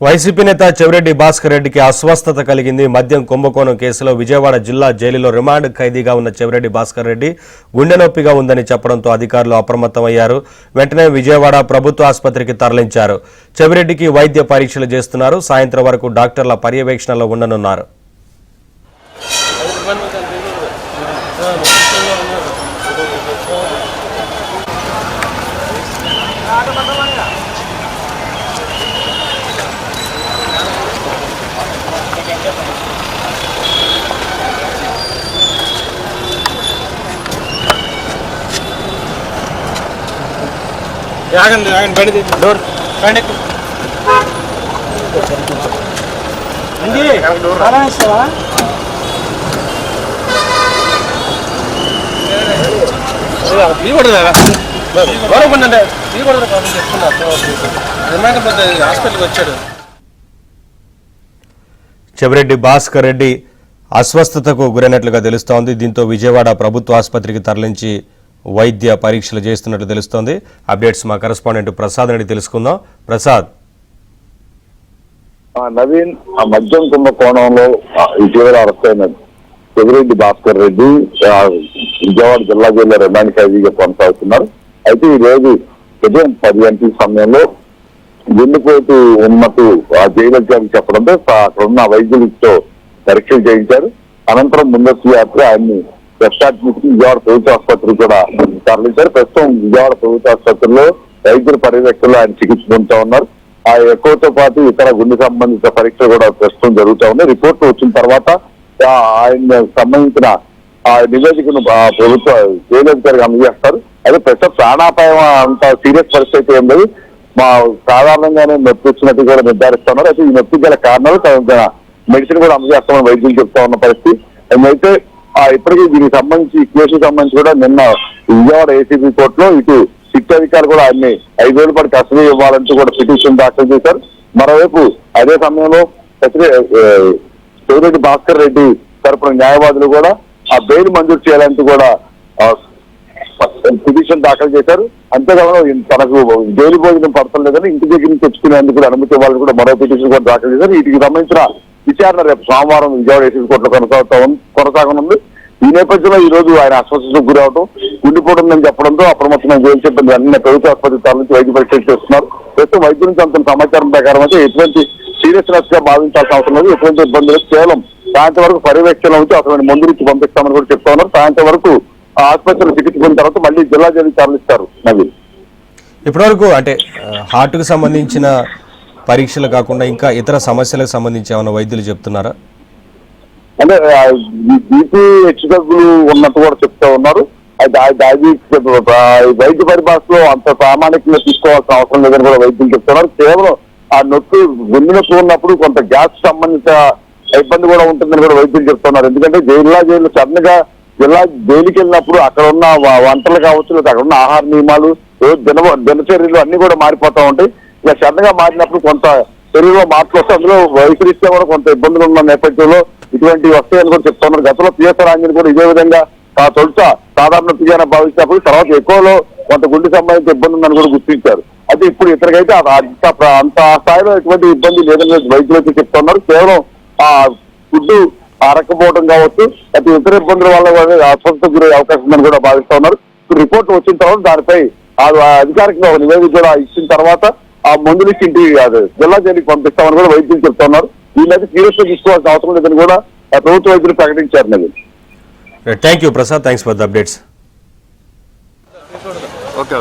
YCP నేత చెవిరెడ్డి భాస్కర్ రెడ్డికి అస్వస్థత కలిగింది. మద్యం కుంభకోణం కేసులో విజయవాడ జిల్లా జైలులో రిమాండ్ ఖైదీగా ఉన్న చెవిరెడ్డి భాస్కర్ రెడ్డి గుండె నొప్పిగా ఉందని చెప్పడంతో అధికారులు అప్రమత్తమయ్యారు. వెంటనే విజయవాడ ప్రభుత్వ ఆసుపత్రికి తరలించారు. చెవిరెడ్డికి వైద్య పరీక్షలు చేస్తున్నారు. సాయంత్రం వరకు డాక్టర్ల పర్యవేక్షణలో ఉండనున్నారు. డోర్ హాస్పిటల్కి వచ్చాడు. చెవిరెడ్డి భాస్కర్ రెడ్డి అస్వస్థతకు గురైనట్లుగా తెలుస్తోంది. దీంతో విజయవాడ ప్రభుత్వ ఆసుపత్రికి తరలించి వైద్య పరీక్షలు చేస్తున్నట్టు తెలుస్తోంది. అప్డేట్స్ మా కరెస్పాండెంట్ ప్రసాద్ రెడ్డి తెలుసుకుందాం. ప్రసాద్, నవీన్, ఆ మద్యం కుంభకోణంలో ఇటీవల అరెస్ట్ అయిన చెవిరెడ్డి భాస్కర్ రెడ్డి విజయవాడ జిల్లా జైల్లో రిమాండ్ ఖైదీగా కొనసాగుతున్నారు. అయితే ఈ రోజు ఉదయం 10 గంటల సమయంలో గుండెపోటు ఉన్నట్టు ఆ జైలు అధికారికి చెప్పడంతో అక్కడ ఉన్న వైద్యులతో పరీక్షలు చేయించారు. అనంతరం ముందస్తు యాత్ర ఆయన్ని విజయవాడ ప్రభుత్వ ఆసుపత్రికి కూడా తరలించారు. ప్రస్తుతం విజయవాడ ప్రభుత్వ ఆసుపత్రిలో వైద్యుల పర్యవేక్షణలో ఆయన చికిత్స పొందుతా ఉన్నారు. ఆ ఎక్కువతో పాటు ఇతర గుండె సంబంధిత పరీక్షలు కూడా ప్రస్తుతం జరుగుతూ ఉన్నాయి. రిపోర్టు వచ్చిన తర్వాత ఆయన సంబంధించిన ఆ నివేదికను ప్రభుత్వ జైలు అధికారికి అందజేస్తారు. అయితే ప్రస్తుతం ప్రాణాపాయం అంత సీరియస్ పరిస్థితి ఏం లేదు. సాధారణంగానే నొప్పి వచ్చినట్టు కూడా నిర్ధారిస్తున్నారు. అయితే ఈ నొప్పి గల కారణాలు మెడిసిన్ కూడా అందజేస్తామని వైద్యులు చెప్తా ఉన్న పరిస్థితి. అయితే ఇప్పటికీ దీనికి సంబంధించి కేసుకు సంబంధించి కూడా నిన్న విజయవాడ ఏసీబీ కోర్టులో ఇటు సిట్ అధికారులు కూడా ఆయన్ని 5 రోజుల పాటు కస్టడీ ఇవ్వాలంటూ కూడా పిటిషన్ దాఖలు చేశారు. మరోవైపు అదే సమయంలో చెవిరెడ్డి భాస్కర్ రెడ్డి తరపున న్యాయవాదులు కూడా ఆ బెయిల్ మంజూరు చేయాలంటూ కూడా పిటిషన్ దాఖలు చేశారు. అంతేకాకుండా తనకు జైలు భోజనం పడతలేదని ఇంటి దగ్గర నుంచి తెచ్చుకునేందుకు కూడా అనుమతి ఇవ్వాలని కూడా మరో పిటిషన్ కూడా దాఖలు చేశారు. వీటికి సంబంధించిన విచారణ రేపు సోమవారం విజయవాడ ఏసీబీ కోర్టులో కొనసాగనుంది. ఈ నేపథ్యంలో ఈ రోజు ఆయన అస్వస్థతకు గురవడం, గుండెపోతుందని చెప్పడంతో అప్రమత్తమైన జైలు సిబ్బంది అన్ని ప్రభుత్వ ఆసుపత్రి తరలించి వైద్య పరీక్షలు చేస్తున్నారు. ప్రస్తుతం వైద్యుల నుంచి అంత సమాచారం ప్రకారం అయితే ఎటువంటి సీరియస్నెస్ గా భావించాల్సిన అవసరం లేదు. ఎటువంటి ఇబ్బందులు కేవలం సాయంత్రం వరకు పర్యవేక్షణ ఉంచి అసలు మందు నుంచి పంపిస్తామని కూడా చెప్తా ఉన్నారు. సాయంత్రం వరకు ఆసుపత్రిలో చికిత్స పొందిన తర్వాత మళ్ళీ జిల్లా జైలుకి తరలిస్తారు. నవీన్, ఇప్పటివరకు అంటే హార్ట్కు సంబంధించిన పరీక్షలు కాకుండా ఇంకా ఇతర సమస్యలకు సంబంధించి ఏమైనా వైద్యులు చెప్తున్నారా? అంటే బీపీ హెచ్చుతగ్గులు ఉన్నట్టు కూడా చెప్తా ఉన్నారు. అది వైద్య పరిభాషలో అంత ప్రామాణికంగా తీసుకోవాల్సిన అవసరం లేదని కూడా వైద్యులు చెప్తున్నారు. కేవలం ఆ నొప్పి గుండె నొప్పి ఉన్నప్పుడు కొంత గ్యాస్ సంబంధిత ఇబ్బంది కూడా ఉంటుందని కూడా వైద్యులు చెప్తున్నారు. ఎందుకంటే జైలు సడన్ గా జైలుకి వెళ్ళినప్పుడు అక్కడ ఉన్న వంటలు కావచ్చు, లేదా అక్కడ ఉన్న ఆహార నియమాలు, దినచర్యలు అన్ని కూడా మారిపోతా ఉంటాయి. ఇలా సడన్ గా మారినప్పుడు కొంత శరీరంలో మార్పులు వస్తే అందులో వయసు రీత్యా కూడా కొంత ఇబ్బందులు ఉన్న నేపథ్యంలో ఇటువంటి వస్తాయని కూడా చెప్తున్నారు. గతంలో పిఎస్ఆర్ ఆంజనేయులు కూడా ఇదే విధంగా తొలుత సాధారణ నొప్పిగా భావించినప్పుడు తర్వాత ఎక్కువలో కొంత గుండె సంబంధించిన ఇబ్బంది ఉందని కూడా గుర్తించారు. అయితే ఇప్పుడు ఇతరికైతే అంత స్థాయిలో ఎటువంటి ఇబ్బంది లేదని వైద్యులు అయితే చెప్తున్నారు. కేవలం ఆ ఫుడ్ అరకపోవడం కావచ్చు, అయితే ఇతర ఇబ్బందుల వల్ల అస్వస్థతకు గురయ్యే అవకాశం ఉందని కూడా భావిస్తా ఉన్నారు. రిపోర్ట్ వచ్చిన తర్వాత దానిపై అధికారికంగా ఒక నివేదిక కూడా ఇచ్చిన తర్వాత ఆ మందులు ఇచ్చి జిల్లా జైలుకి పంపిస్తామని కూడా వైద్యులు చెప్తున్నారు. వీళ్ళైతే సీరియస్ గా తీసుకోవాల్సిన అవసరం లేదని కూడా ప్రభుత్వ వైద్యులు ప్రకటించారు. Naveen, thank you Prasad, thanks for the updates. Okay.